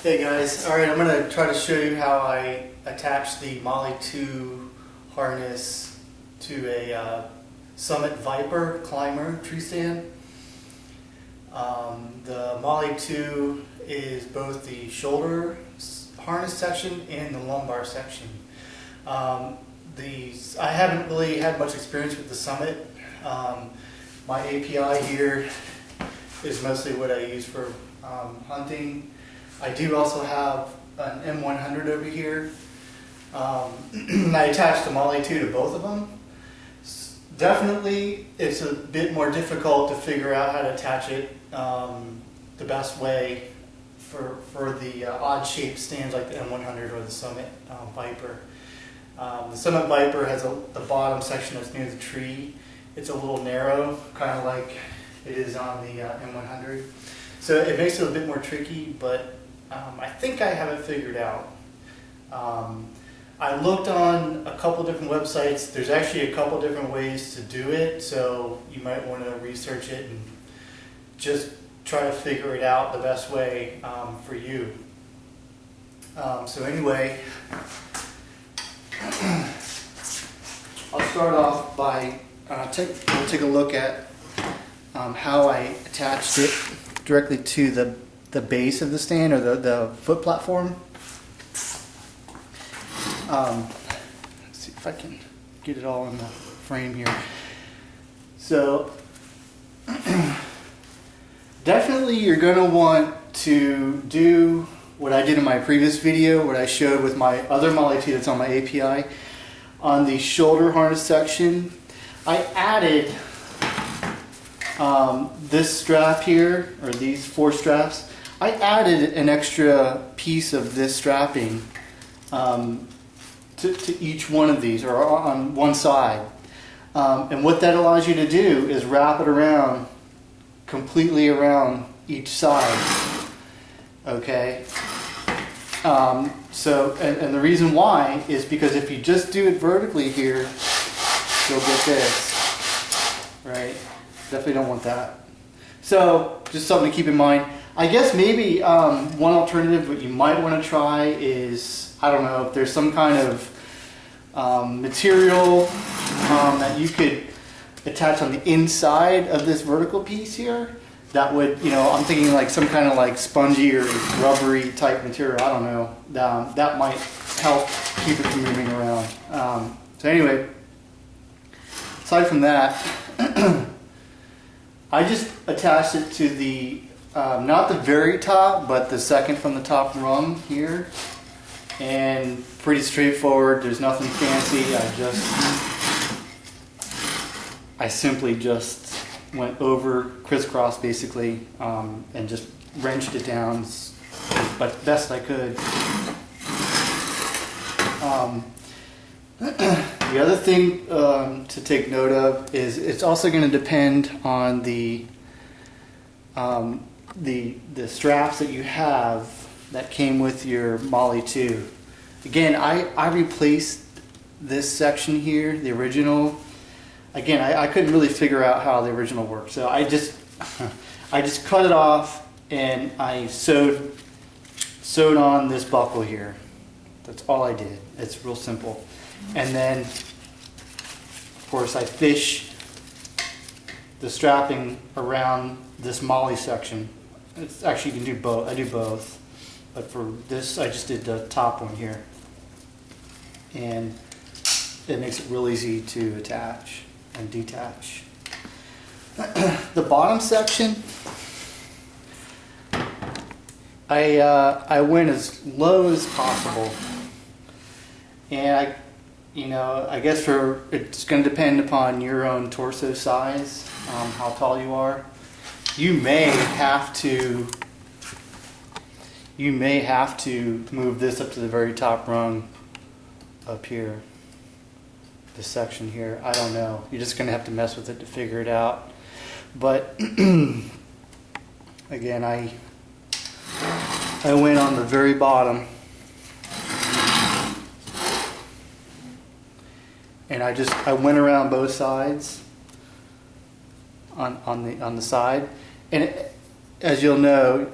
Hey guys, alright, I'm going to try to show you how I attach the MOLLE 2 harness to a Summit Viper climber tree stand. The MOLLE 2 is both the shoulder harness section and the lumbar section. I haven't really had much experience with the Summit. My API here is mostly what I use for hunting. I do also have an M100 over here. I attached the MOLLE 2 to both of them. Definitely it's a bit more difficult to figure out how to attach it the best way for the odd shaped stands like the M100 or the Summit Viper. The Summit Viper has the bottom section that's near the tree. It's a little narrow, kind of like it is on the M100. So it makes it a bit more tricky, but I think I have it figured out. I looked on a couple different websites. There's actually a couple different ways to do it, so you might want to research it and just try to figure it out the best way for you. So anyway, I'll start off by we'll take a look at how I attached it directly to the base of the stand, or the foot platform. Let's see if I can get it all in the frame here. So definitely you're going to want to do what I did in my previous video, what I showed with my other MOLLE 2 that's on my API. On the shoulder harness section, I added this strap here, or these 4 straps. I added an extra piece of this strapping to each one of these, or on one side. And what that allows you to do is wrap it around, completely around each side. Okay? And the reason why is because if you just do it vertically here, you'll get this, right? Definitely don't want that. So just something to keep in mind. I guess maybe one alternative what you might want to try is, I don't know, if there's some kind of material that you could attach on the inside of this vertical piece here. That would, I'm thinking like some kind of like spongy or rubbery type material. I don't know. That might help keep it from moving around. So anyway, aside from that, I just attached it to the, not the very top, but the second from the top rung here. And pretty straightforward. There's nothing fancy. I simply just went over crisscross basically, and just wrenched it down as best I could. The other thing to take note of is it's also going to depend on the straps that you have that came with your MOLLE 2. Again, I replaced this section here, the original. Again, I couldn't really figure out how the original worked, so I just cut it off and I sewed on this buckle here. That's all I did. It's real simple. And then, of course, I fish the strapping around this MOLLE section. It's actually, you can do both. I do both, but for this, I just did the top one here, and it makes it real easy to attach and detach. The bottom section, I went as low as possible, and I guess it's going to depend upon your own torso size, how tall you are. You may have to move this up to the very top rung up here. This section here, I don't know. You're just going to have to mess with it to figure it out. But again, I went on the very bottom, and I went around both sides on the side, and as you'll know,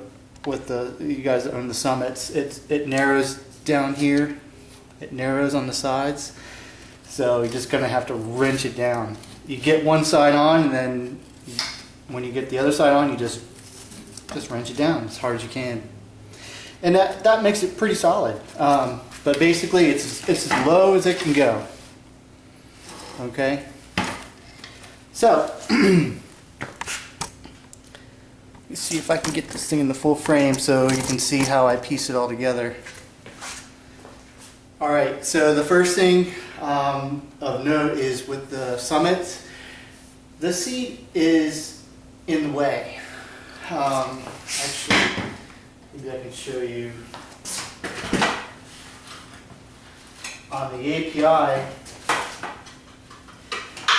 with you guys that own the Summits, it narrows down here. It narrows on the sides. So you're just going to have to wrench it down. You get one side on, and then when you get the other side on, you just wrench it down as hard as you can. And that makes it pretty solid. But basically, it's as low as it can go. Okay? So, let's see if I can get this thing in the full frame so you can see how I piece it all together. Alright, so the first thing of note is with the Summits, the seat is in the way. Actually, maybe I can show you. On the API,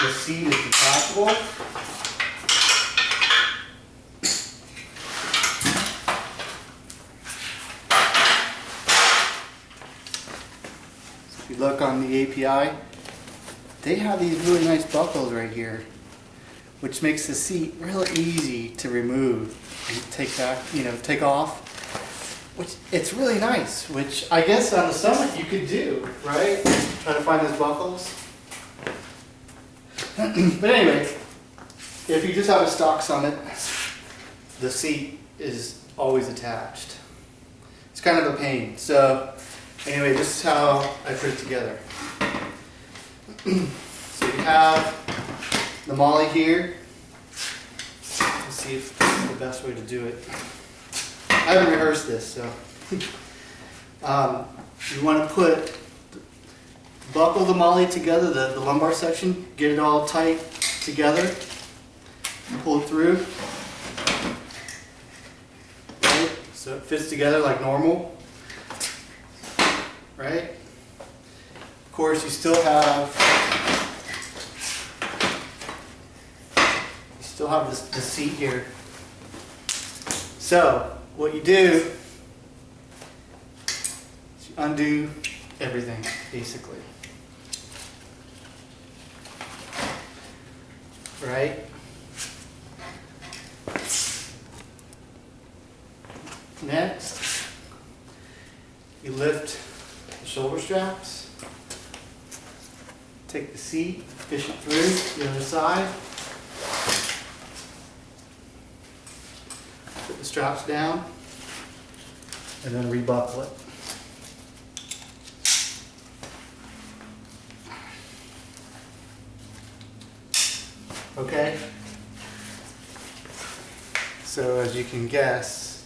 the seat is detachable. So if you look on the API, they have these really nice buckles right here, which makes the seat really easy to remove and take off. Which it's really nice, which I guess on the Summit you could do, right? Try to find those buckles. But anyway, if you just have a stock Summit, the seat is always attached. It's kind of a pain. So anyway, this is how I put it together. So you have the MOLLE here. Let's see if this is the best way to do it. I haven't rehearsed this, so you want to buckle the MOLLE together, the lumbar section, get it all tight together, pull it through, right? So it fits together like normal, right? Of course, you still have the seat here. So what you do is you undo everything, basically. Right? Next, you lift the shoulder straps, take the seat, fish it through the other side. Put the straps down and then rebuckle it. Okay? So as you can guess,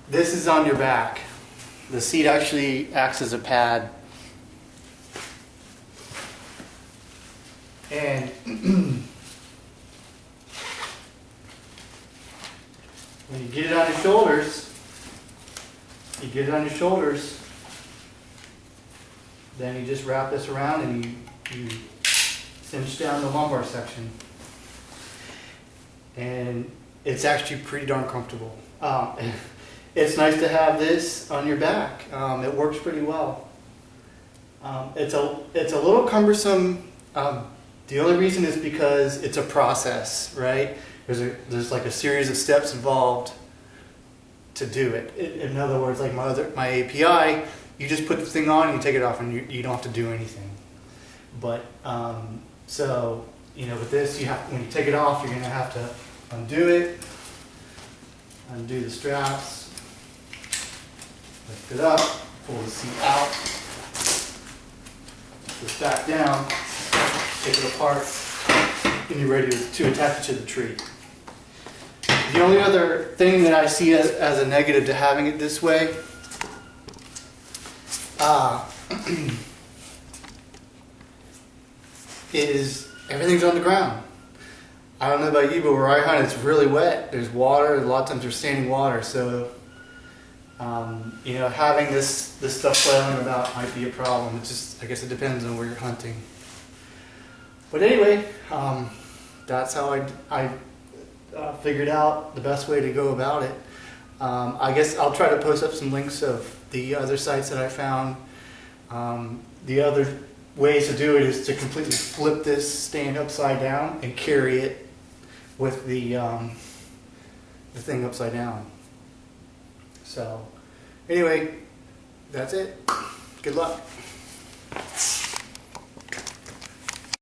this is on your back. The seat actually acts as a pad. And when you get it on your shoulders, then you just wrap this around and you cinch down the lumbar section. And it's actually pretty darn comfortable. It's nice to have this on your back. It works pretty well. It's a little cumbersome. The only reason is because it's a process, right? There's like a series of steps involved to do it. In other words, like my API, you just put the thing on and you take it off and you don't have to do anything. But so with this, when you take it off, you're going to have to undo it, undo the straps, lift it up, pull the seat out, put this back down, take it apart, and you're ready to attach it to the tree. The only other thing that I see as a negative to having it this way is everything's on the ground. I don't know about you, but where I hunt, it's really wet. There's water. A lot of times there's standing water. So, having this stuff flailing about might be a problem. It's just, I guess it depends on where you're hunting. But anyway, that's how I figured out the best way to go about it. I guess I'll try to post up some links of the other sites that I found. The other ways to do it is to completely flip this stand upside down and carry it with the thing upside down. So anyway, that's it. Good luck.